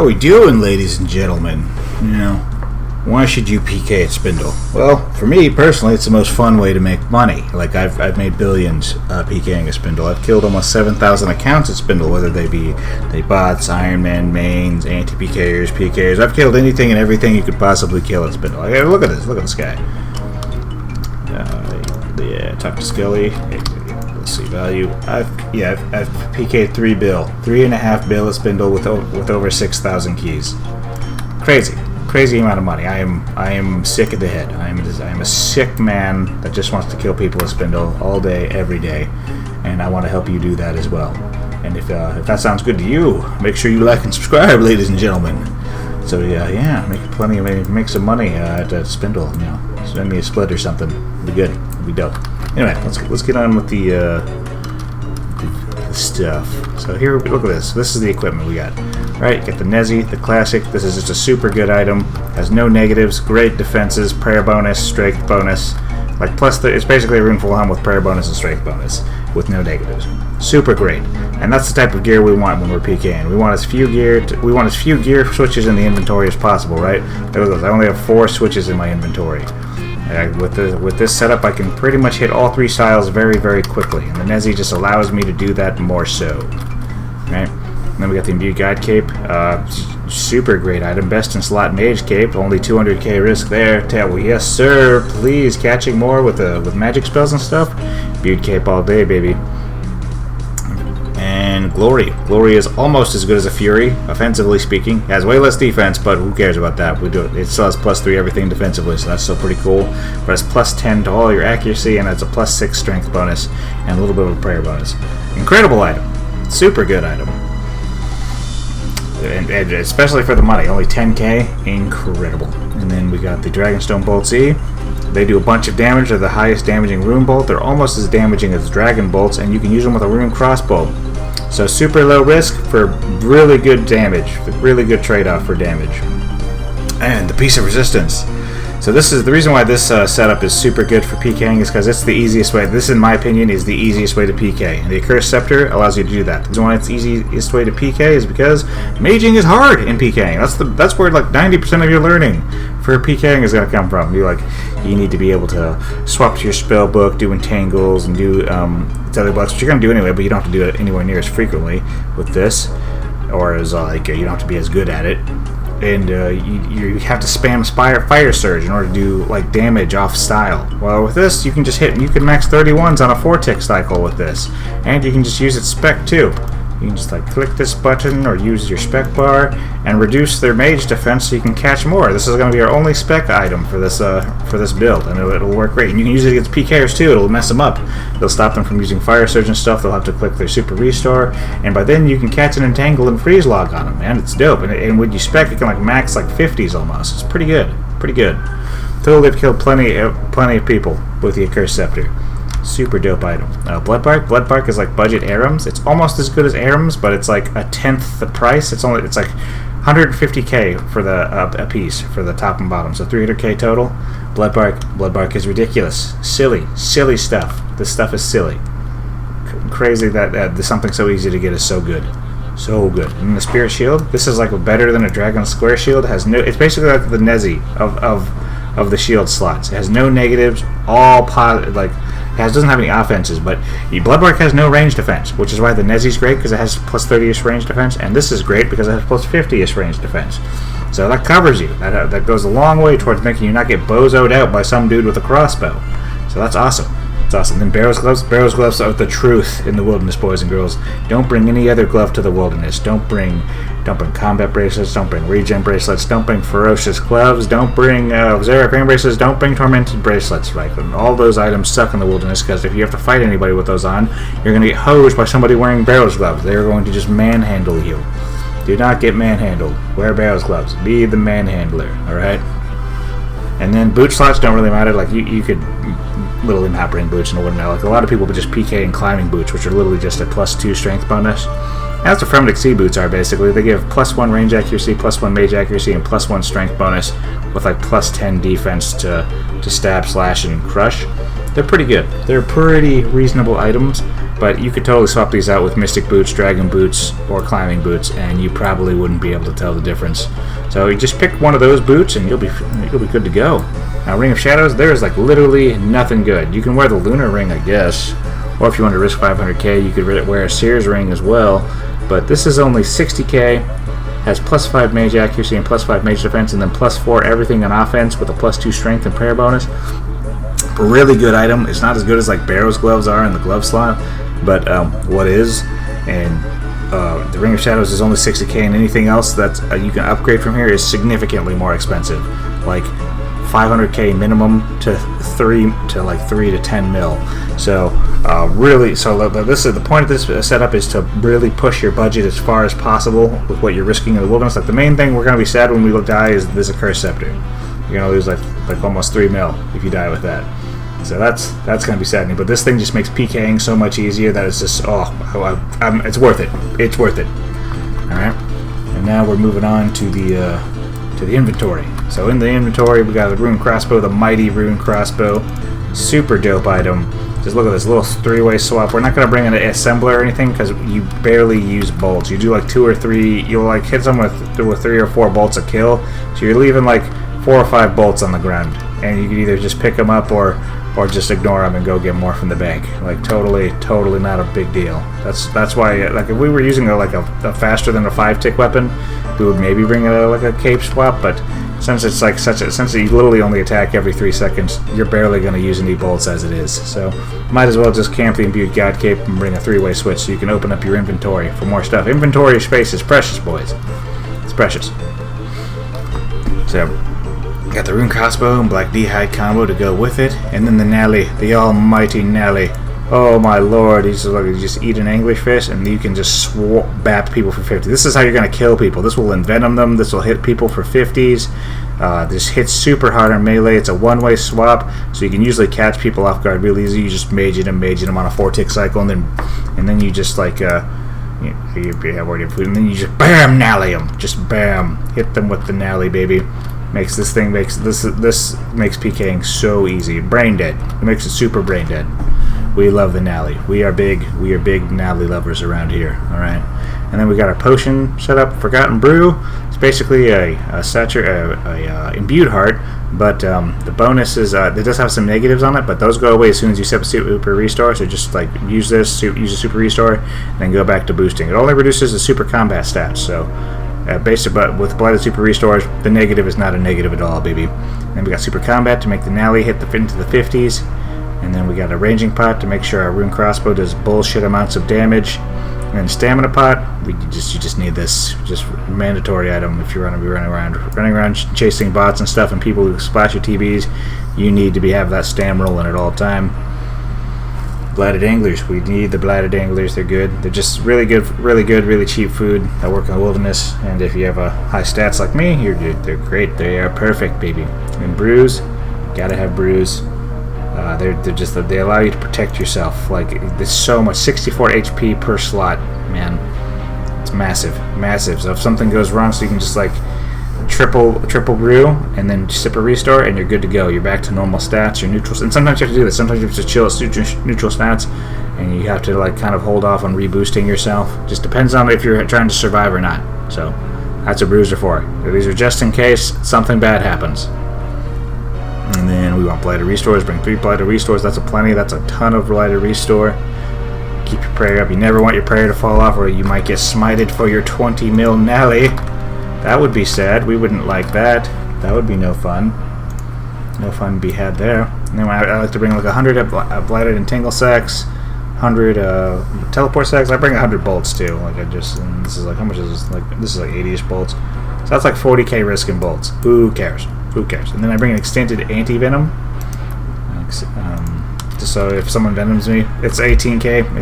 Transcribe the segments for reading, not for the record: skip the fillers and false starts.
How we doing, ladies and gentlemen? You know, why should you PK at Spindel? Well, for me personally, it's the most fun way to make money. Like I've made billions PKing at Spindel. I've killed almost 7,000 accounts at Spindel, whether they be bots, Ironman, mains, anti-PKers, PKers. I've killed anything and everything you could possibly kill at Spindel. Like, look at this. Look at this guy. Yeah, talk to Skelly. Let's see, value. I've PK'd 3 bill, 3.5 bill at Spindel with over 6,000 keys. Crazy amount of money. I am sick at the head. I am a sick man that just wants to kill people at Spindel all day, every day, and I want to help you do that as well. And if that sounds good to you, make sure you like and subscribe, ladies and gentlemen. So yeah, make some money at Spindel. You know, send me a split or something. It'll be good. It'll be dope. Anyway, let's get on with the stuff. So here, look at this. This is the equipment we got. Right, you get the Nezi, the classic. This is just a super good item. Has no negatives, great defenses, prayer bonus, strength bonus. Like it's basically a runeful helm with prayer bonus and strength bonus with no negatives. Super great. And that's the type of gear we want when we're PKing. We want as few gear switches in the inventory as possible, right? Look at this. I only have 4 switches in my inventory. With this setup, I can pretty much hit all 3 styles very, very quickly, and the Nezi just allows me to do that more so. Right? And then we got the Imbued Guide Cape, super great item, best in slot mage cape, only 200k risk there. Well, yes sir, please, catching more with magic spells and stuff. Imbued Cape all day, baby. And Glory is almost as good as a Fury, offensively speaking. It has way less defense, but who cares about that? We do it. It still has +3 everything defensively, so that's still pretty cool. But it's +10 to all your accuracy, and it's a +6 strength bonus, and a little bit of a prayer bonus. Incredible item. Super good item. And especially for the money, only 10k, incredible. And then we got the Dragonstone Bolts E. They do a bunch of damage. They're the highest damaging rune bolt. They're almost as damaging as dragon bolts, and you can use them with a rune crossbow. So super low risk for really good damage, really good trade-off for damage. And the Piece of Resistance. So this is the reason why this setup is super good for PKing, is because it's the easiest way. This, in my opinion, is the easiest way to PK. And the Accursed Scepter allows you to do that. The reason why it's the easiest way to PK is because maging is hard in PKing. That's where like 90% of your learning for PKing is going to come from. You need to be able to swap to your spell book, do entangles, and do other blocks, which you're going to do anyway, but you don't have to do it anywhere near as frequently with this, or as you don't have to be as good at it. And you have to spam Fire Surge in order to do like damage off style. Well, with this, you can just hit. You can max 31s on a 4-tick cycle with this, and you can just use its spec too. You can just like click this button or use your spec bar and reduce their mage defense so you can catch more. This is going to be our only spec item for this build, and it'll work great. And you can use it against PKers too. It'll mess them up. It'll stop them from using Fire Surge and stuff. They'll have to click their Super Restore, and by then you can catch an Entangle and Freeze Log on them, man. It's dope. And when you spec, it can like max like 50s almost. It's pretty good. Pretty good. Totally have killed plenty of people with the Accursed Scepter. Super dope item. Bloodbark. Bloodbark is like budget Arams. It's almost as good as Arams, but it's like a tenth the price. It's like 150k for a piece for the top and bottom, so 300k total. Bloodbark is ridiculous. Silly stuff. This stuff is silly. Crazy that something so easy to get is so good. So good. And the Spirit Shield. This is like better than a Dragon Square Shield. It's basically like the Nezi of the shield slots. It has no negatives. All positive. Doesn't have any offenses, but Bloodbark has no range defense, which is why the Nezi's great, because it has +30ish range defense, and this is great because it has +50ish range defense. So that covers you. That goes a long way towards making you not get bozoed out by some dude with a crossbow. So that's awesome. It's awesome. Then Barrow's Gloves. Barrow's Gloves are the truth in the wilderness, boys and girls. Don't bring any other glove to the wilderness. Don't bring combat bracelets. Don't bring regen bracelets. Don't bring ferocious gloves. Don't bring Xeraphane bracelets. Don't bring tormented bracelets. Right? And all those items suck in the wilderness, because if you have to fight anybody with those on, you're going to get hosed by somebody wearing Barrow's Gloves. They're going to just manhandle you. Do not get manhandled. Wear Barrow's Gloves. Be the manhandler. All right. And then boot slots don't really matter. Like you could literally not bring boots in the wooden. Like a lot of people would just PK in climbing boots, which are literally just a +2 strength bonus. That's what Fremennik Sea boots are basically. They give +1 range accuracy, +1 mage accuracy, and +1 strength bonus with like +10 defense to stab, slash, and crush. They're pretty good. They're pretty reasonable items, but you could totally swap these out with Mystic Boots, Dragon Boots, or Climbing Boots, and you probably wouldn't be able to tell the difference. So you just pick one of those boots, and you'll be good to go. Now, Ring of Shadows, there is like literally nothing good. You can wear the Lunar Ring, I guess, or if you want to risk 500k, you could wear a Seer's Ring as well. But this is only 60k, has +5 mage accuracy and +5 mage defense, and then +4 everything on offense with a +2 strength and prayer bonus. Really good item. It's not as good as like Barrow's gloves are in the glove slot, but what is, and the Ring of Shadows is only 60k, and anything else that you can upgrade from here is significantly more expensive, like 500k minimum to 3 to 10 mil. So really, so this is the point of this setup, is to really push your budget as far as possible with what you're risking in the wilderness. Like the main thing we're gonna be sad when we die is this Accursed Scepter. You're gonna lose like almost 3 mil if you die with that. So that's gonna be saddening. But this thing just makes PKing so much easier that it's just it's worth it. It's worth it. All right. And now we're moving on to the inventory. So in the inventory we got the Rune Crossbow, the Mighty Rune Crossbow, super dope item. Just look at this little 3-way swap. We're not gonna bring in an assembler or anything because you barely use bolts. You do like 2 or 3. You'll like hit someone with 3 or 4 bolts a kill. So you're leaving like 4 or 5 bolts on the ground, and you can either just pick them up or just ignore them and go get more from the bank. Like totally not a big deal. That's why, like, if we were using a faster than a 5-tick weapon, we would maybe bring a cape swap. But since it's like since you literally only attack every 3 seconds, you're barely going to use any bolts as it is. So might as well just camp the Imbued God Cape and bring a 3-way switch so you can open up your inventory for more stuff. Inventory space is precious, boys. It's precious. So got the Rune Crossbow and Black D'hide combo to go with it, and then the Nally, the almighty Nally. Oh my lord, he's like, you just eat an anglerfish and you can just bap people for 50. This is how you're going to kill people. This will envenom them, this will hit people for 50s. This hits super hard on melee. It's a 1-way swap, so you can usually catch people off guard really easy. You just mage them on a 4-tick cycle, and then you just like you have already food, and then you just bam Nally them. Just bam, hit them with the Nally, baby. This makes PKing so easy. Brain dead. It makes it super brain dead. We love the Nally. We are big Nally lovers around here. All right. And then we got our potion set up. Forgotten Brew. It's basically a imbued heart, but the bonus is it does have some negatives on it, but those go away as soon as you set a super restore. So just like use a super restore, and then go back to boosting. It only reduces the super combat stats. So. But with Blighted Super Restores, the negative is not a negative at all, baby. And then we got Super Combat to make the Nally hit into the 50s. And then we got a Ranging Pot to make sure our Rune Crossbow does bullshit amounts of damage. And then Stamina Pot, you just need this. Just mandatory item if you're going to be running around chasing bots and stuff and people who splash your TVs. You need to have that stam rolling at all time. Blighted Anglers. We need the Blighted Anglers. They're good. They're just really good, really cheap food that work in the wilderness. And if you have high stats like me, they're great. They are perfect, baby. And brews, gotta have brews. They allow you to protect yourself. Like, there's so much. 64 HP per slot, man. It's massive. So if something goes wrong, so you can just like triple brew and then sip a restore, and you're good to go. You're back to normal stats, your neutrals. And sometimes you have to do this. Sometimes you have to chill at neutral stats, and you have to like kind of hold off on reboosting yourself. Just depends on if you're trying to survive or not. So that's what brews are for. These are just in case something bad happens. And then we want Blighted Restores. Bring 3 Blighted Restores. That's a plenty. That's a ton of Blighted Restore. Keep your prayer up. You never want your prayer to fall off, or you might get smited for your 20 mil Nally. That would be sad. We wouldn't like that. That would be no fun. No fun to be had there. And then I like to bring like 100 Blighted and Tingle Sacks, 100 Teleport Sacks. I bring 100 bolts too. Like and this is like, how much is this? Like, this is like 80-ish bolts. So that's like 40k risk in bolts. Who cares? Who cares? And then I bring an extended anti-venom. Just so if someone venoms me, it's 18k.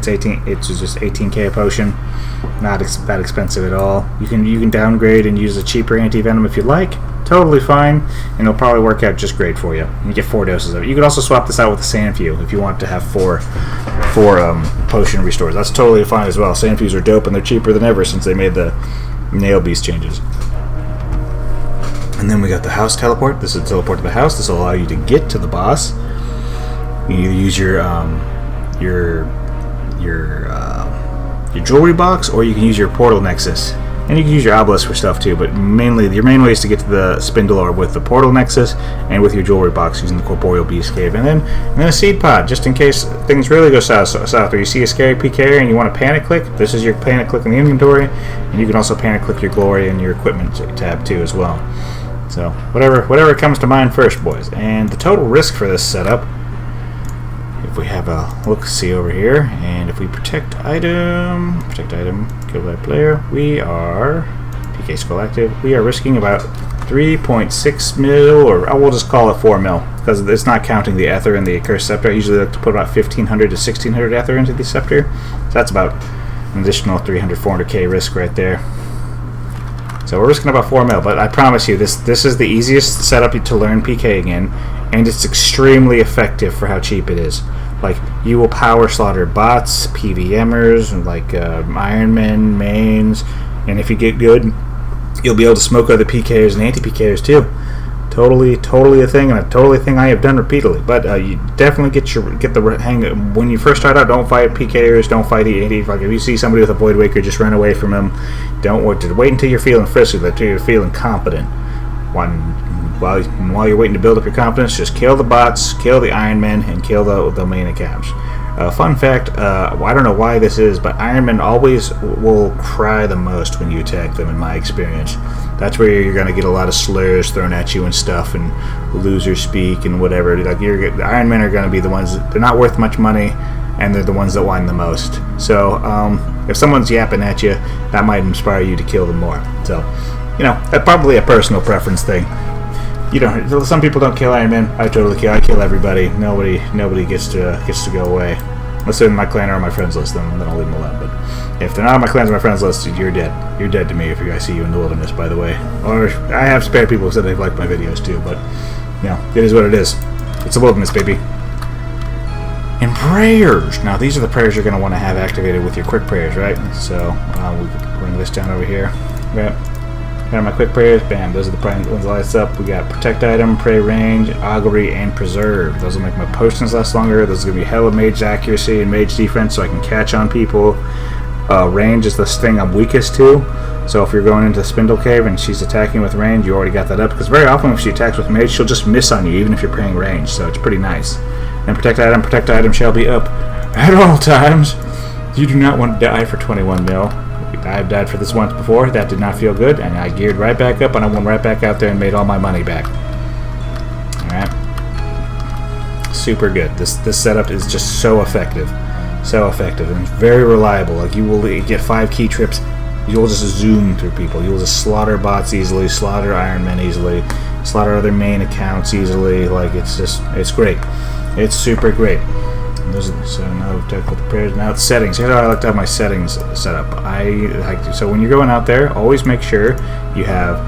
It's just 18k a potion. Not that expensive at all. You can downgrade and use a cheaper anti-venom if you like. Totally fine, and it'll probably work out just great for you. You get 4 doses of it. You could also swap this out with a Sandfew if you want to have four potion restores. That's totally fine as well. Sandfews are dope, and they're cheaper than ever since they made the Nail Beast changes. And then we got the house teleport. This is a teleport to the house. This will allow you to get to the boss. You either use your jewelry box, or you can use your portal nexus. And you can use your obelisk for stuff too, but mainly your main way is to get to the spindle or with the portal nexus and with your jewelry box using the corporeal beast cave. And then a seed pod, just in case things really go south, or you see a scary PK and you want to panic click. This is your panic click in the inventory, and you can also panic click your glory in your equipment tab too as well. So whatever comes to mind first, boys. And the total risk for this setup, if we have a look-see over here, and if we protect item, kill by player, we are PK skull active. We are risking about 3.6 mil, or we'll just call it 4 mil, because it's not counting the ether and the cursed scepter. I usually like to put about 1,500 to 1,600 ether into the scepter, so that's about an additional 300, 400k risk right there. So we're risking about 4 mil, but I promise you, this is the easiest setup to learn PKing in, and it's extremely effective for how cheap it is. Like, you will power slaughter bots, PVMers, and like Ironmen, mains, and if you get good, you'll be able to smoke other PKers and anti-PKers too. Totally a thing, and a totally thing I have done repeatedly. But you definitely get the hang. When you first start out, don't fight PKers, don't fight anti. Like, if you see somebody with a Void Waker, just run away from him. Don't wait until you're feeling frisky, until you're feeling competent. While you're waiting to build up your confidence, just kill the bots, kill the Iron Men, and kill the main accounts. Fun fact, I don't know why this is, but Iron Men always will cry the most when you attack them, in my experience. That's where you're going to get a lot of slurs thrown at you and stuff, and loser speak and whatever. Like, the Iron Men are going to be the ones they're not worth much money, and they're the ones that whine the most. So if someone's yapping at you, that might inspire you to kill them more. So, that's probably a personal preference thing. Some people don't kill Iron Man. I totally kill. I kill everybody. Nobody gets to go away. Unless they're in my clan or on my friends list, then I'll leave them alone. But if they're not on my clan or my friends list, you're dead. You're dead to me if I see you in the wilderness, by the way. Or I have spare people who said they've liked my videos too, but it is what it is. It's a wilderness, baby. And prayers. Now, these are the prayers you're going to want to have activated with your quick prayers, right? So we can bring this down over here. Right. Got my quick prayers, bam, those are the ones that lights up. We got protect item, pray range, augury, and preserve. Those will make my potions last longer. Those are going to be hella mage accuracy and mage defense, so I can catch on people. Range is this thing I'm weakest to, so if you're going into Spindel Cave and she's attacking with range, you already got that up, because very often if she attacks with mage, she'll just miss on you, even if you're praying range, so it's pretty nice. And protect item shall be up at all times. You do not want to die for 21 mil. I've died for this once before. That did not feel good, and I geared right back up, and I went right back out there and made all my money back. Alright. Super good. This setup is just so effective. So effective, and very reliable. Like, you will get 5 key trips. You'll just zoom through people. You'll just slaughter bots easily, slaughter Iron Men easily, slaughter other main accounts easily. Like, it's great. It's super great. So now we've talked about the prayers. Now it's settings. Here's how I like to have my settings set up. So when you're going out there, always make sure you have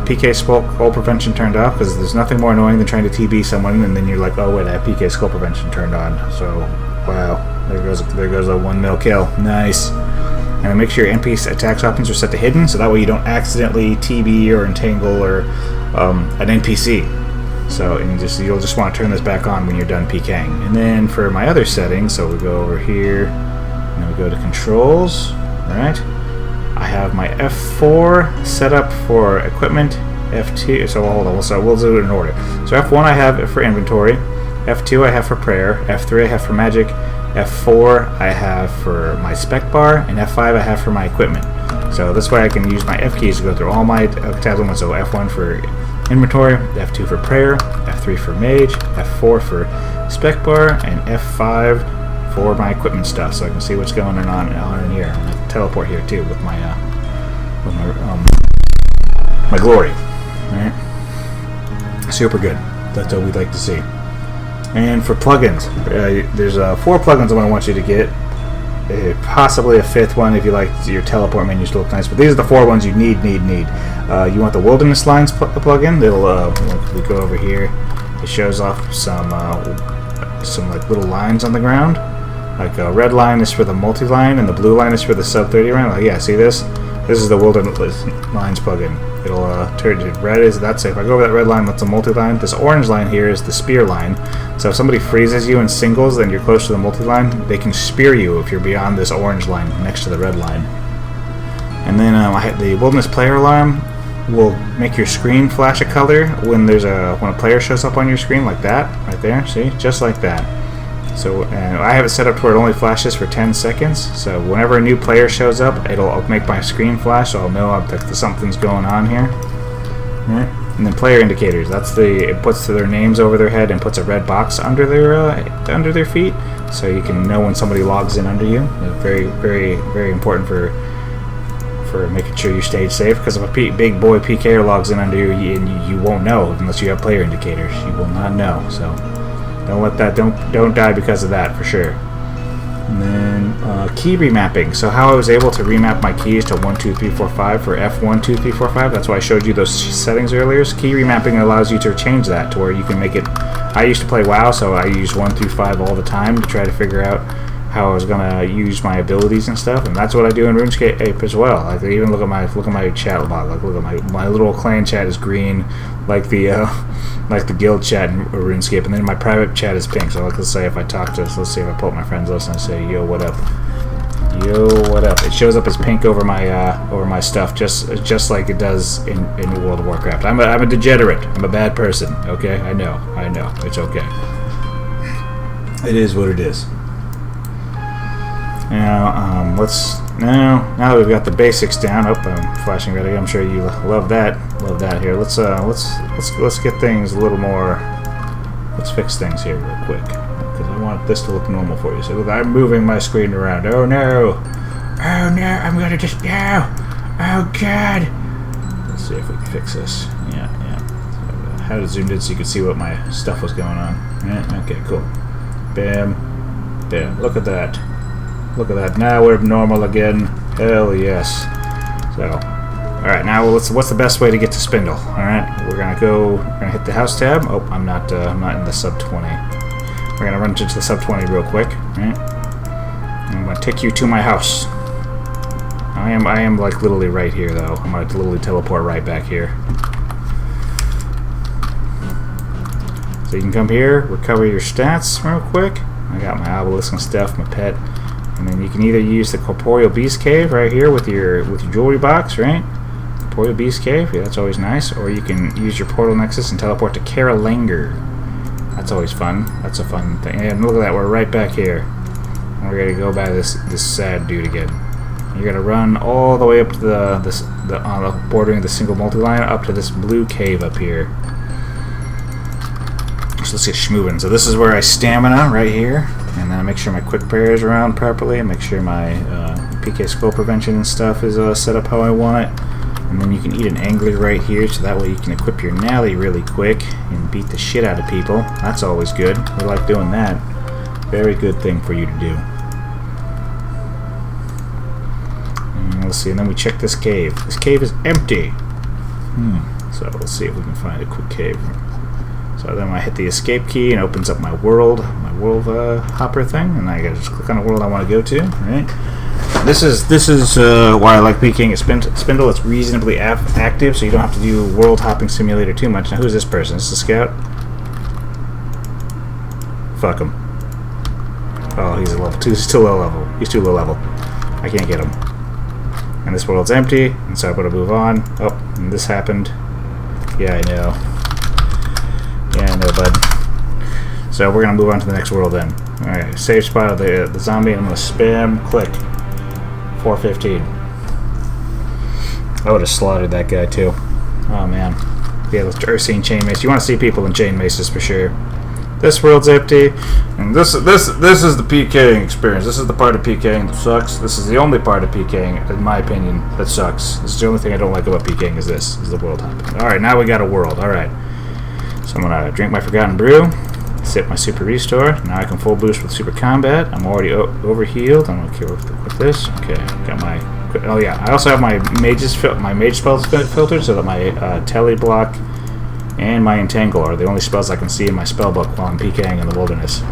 PK skull prevention turned off, because there's nothing more annoying than trying to TB someone and then you're like, oh wait, I have PK skull prevention turned on. So wow, there goes a 1 mil kill. Nice. And then make sure your NPC attacks options are set to hidden, so that way you don't accidentally TB or entangle or an NPC. So you'll just want to turn this back on when you're done PKing. And then for my other settings, so we go over here, and then we go to controls. Alright. I have my F4 set up for equipment, F2, so hold on, so we'll do it in order. So F1 I have for inventory, F2 I have for prayer, F3 I have for magic, F4 I have for my spec bar, and F5 I have for my equipment. So this way I can use my F keys to go through all my tabs at once. So F1 for inventory, F2 for prayer, F3 for mage, F4 for spec bar, and F5 for my equipment stuff, so I can see what's going on in here. I can teleport here too with my my glory. All right, super good. That's what we'd like to see. And for plugins, there's 4 plugins I want you to get. Possibly a 5th one if you like your teleport menus to look nice, but these are the 4 ones you need. You want the Wilderness Lines plugin. It'll if we go over here, it shows off some like little lines on the ground. Like a red line is for the multi-line, and the blue line is for the sub 30 round. Like, yeah, see this? This is the Wilderness Lines plugin. it'll turn to red. That's if I go over that red line, that's a multi-line. This orange line here is the spear line. So if somebody freezes you in singles and you're close to the multi-line, they can spear you if you're beyond this orange line next to the red line. And then the wilderness player alarm will make your screen flash a color when a player shows up on your screen, like that right there. See, just like that. So I have it set up to where it only flashes for 10 seconds. So whenever a new player shows up, it'll make my screen flash, so I'll know that something's going on here. Right. And then player indicators. It puts their names over their head and puts a red box under their feet, so you can know when somebody logs in under you. It's very, very, very important for making sure you stay safe. Because if a big boy PKer logs in under you, you won't know unless you have player indicators. You will not know. So. Don't let that. Don't die because of that, for sure. And then key remapping. So how I was able to remap my keys to 1, 2, 3, 4, 5 for F1, 2, 3, 4, 5. That's why I showed you those settings earlier. Key remapping allows you to change that to where you can make it. I used to play WoW, so I used 1 through 5 all the time to try to figure out how I was gonna use my abilities and stuff. And that's what I do in RuneScape as well. Like even look at my chat log. Like look at my little clan chat is green, like the guild chat in RuneScape, and then my private chat is pink. So let's say if I talk to, let's see if I pull up my friends list and I say, yo, what up? Yo, what up? It shows up as pink over my stuff, just like it does in World of Warcraft. I'm a degenerate. I'm a bad person. Okay, I know. It's okay. It is what it is. Now, now that we've got the basics down. Oh, I'm flashing red again. I'm sure you love that. Love that here. Let's get things a little more. Let's fix things here real quick, because I want this to look normal for you. So look, I'm moving my screen around. Oh no! Oh no! I'm gonna just no! Oh god! Let's see if we can fix this. Yeah. So, I had it zoomed in so you could see what my stuff was going on. Yeah. Okay. Cool. Bam. Bam. Look at that. Look at that. Now we're normal again. Hell yes. So, alright, now what's the best way to get to Spindel? Alright, we're gonna hit the house tab. Oh, I'm not in the sub 20. We're gonna run to the sub 20 real quick. Alright. I'm gonna take you to my house. I am like literally right here though. I'm gonna literally teleport right back here. So you can come here, recover your stats real quick. I got my obelisk and stuff, my pet. And then you can either use the Corporeal Beast Cave right here with your jewelry box, right? Corporeal Beast Cave, yeah, that's always nice. Or you can use your Portal Nexus and teleport to Karalanger. That's always fun. That's a fun thing. And look at that, we're right back here. And we're gonna go by this sad dude again. You're gonna run all the way up to the bordering the single multi-line up to this blue cave up here. So let's get schmoovin'. So this is where I stamina right here. And then I make sure my quick prayer is around properly, and make sure my PK skull prevention and stuff is set up how I want it. And then you can eat an angler right here, so that way you can equip your Nally really quick and beat the shit out of people. That's always good. We like doing that. Very good thing for you to do. And let's see, and then we check this cave. This cave is empty. So let's see if we can find a quick cave. So then I hit the escape key and opens up my world hopper thing, and I gotta just click on the world I want to go to. Right. This is why I like PKing at Spindel. It's reasonably active, so you don't have to do world hopping simulator too much. Now who's this person? Is this a scout? Fuck him. Oh, he's a level 2. He's too low level. He's too low level. I can't get him. And this world's empty, and so I'm gonna move on. Oh, and this happened. Yeah, I know. Yeah, I know, bud. So we're going to move on to the next world then. Alright, save spot of the zombie, and I'm going to spam click. 415. I would have slaughtered that guy too. Oh man. Yeah, those Ursine chain mace. You want to see people in chain maces for sure. This world's empty, and this is the PKing experience. This is the part of PKing that sucks. This is the only part of PKing, in my opinion, that sucks. This is the only thing I don't like about PKing is the world hopping. Alright, now we got a world. Alright. So I'm going to drink my Forgotten Brew, sip my Super Restore. Now I can full boost with Super Combat. I'm already overhealed. I'm going to kill with this. Okay, got my... Oh yeah, I also have my mage spells filtered so that my Telly Block and my Entangle are the only spells I can see in my spellbook while I'm PKing in the wilderness.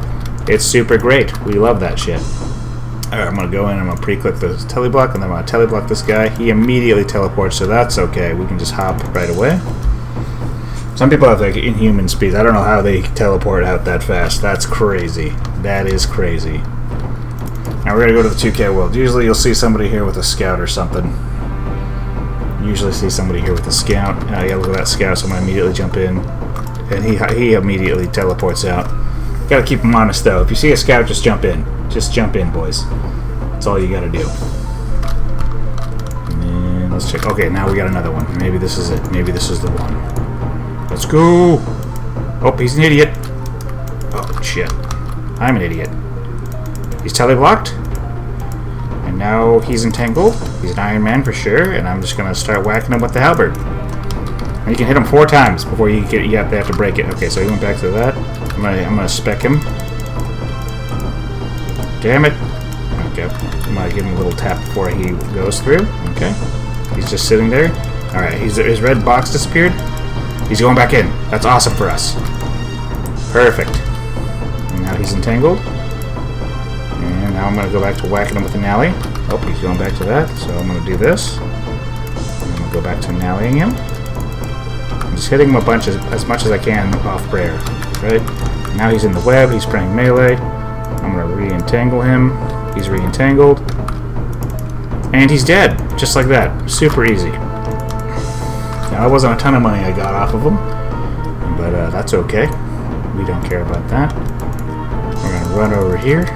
It's super great. We love that shit. Alright, I'm going to go in and I'm going to pre-click the teleblock, and then I'm going to teleblock this guy. He immediately teleports, so that's okay. We can just hop right away. Some people have like inhuman speeds. I don't know how they teleport out that fast. That's crazy. That is crazy. Now we're going to go to the 2K world. Usually you'll see somebody here with a scout or something. Usually see somebody here with a scout. Yeah, look at that scout, so I'm going to immediately jump in. And he immediately teleports out. Gotta keep him honest though. If you see a scout, just jump in. Just jump in, boys. That's all you gotta do. And let's check. Okay, now we got another one. Maybe this is it. Maybe this is the one. Let's go! Oh, he's an idiot. Oh, shit. I'm an idiot. He's teleblocked. And now he's entangled. He's an Iron Man for sure. And I'm just gonna start whacking him with the halberd. And you can hit him 4 times before you have to break it. Okay, so he went back to that. I'm gonna spec him. Damn it. Okay. I'm gonna give him a little tap before he goes through. Okay. He's just sitting there. Alright, his red box disappeared. He's going back in. That's awesome for us. Perfect. And now he's entangled. And now I'm gonna go back to whacking him with an alley. Oh, he's going back to that. So I'm gonna do this. And I'm gonna go back to nallying him. I'm just hitting him a bunch as much as I can off prayer. Right? Now he's in the web, he's praying melee. I'm going to re-entangle him. He's re-entangled. And he's dead. Just like that. Super easy. Now, that wasn't a ton of money I got off of him. But that's okay. We don't care about that. We're going to run over here.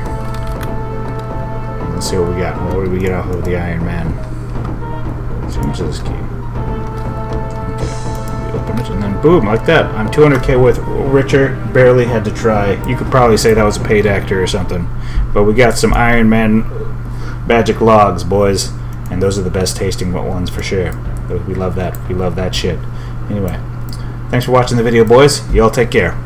And let's see what we got. What did we get off of the Iron Man? Let's see how much of this key. And then boom, like that. I'm 200k with richer, barely had to try. You could probably say that was a paid actor or something. But we got some Iron Man magic logs, boys. And those are the best tasting ones for sure. We love that. We love that shit. Anyway, thanks for watching the video, boys. Y'all take care.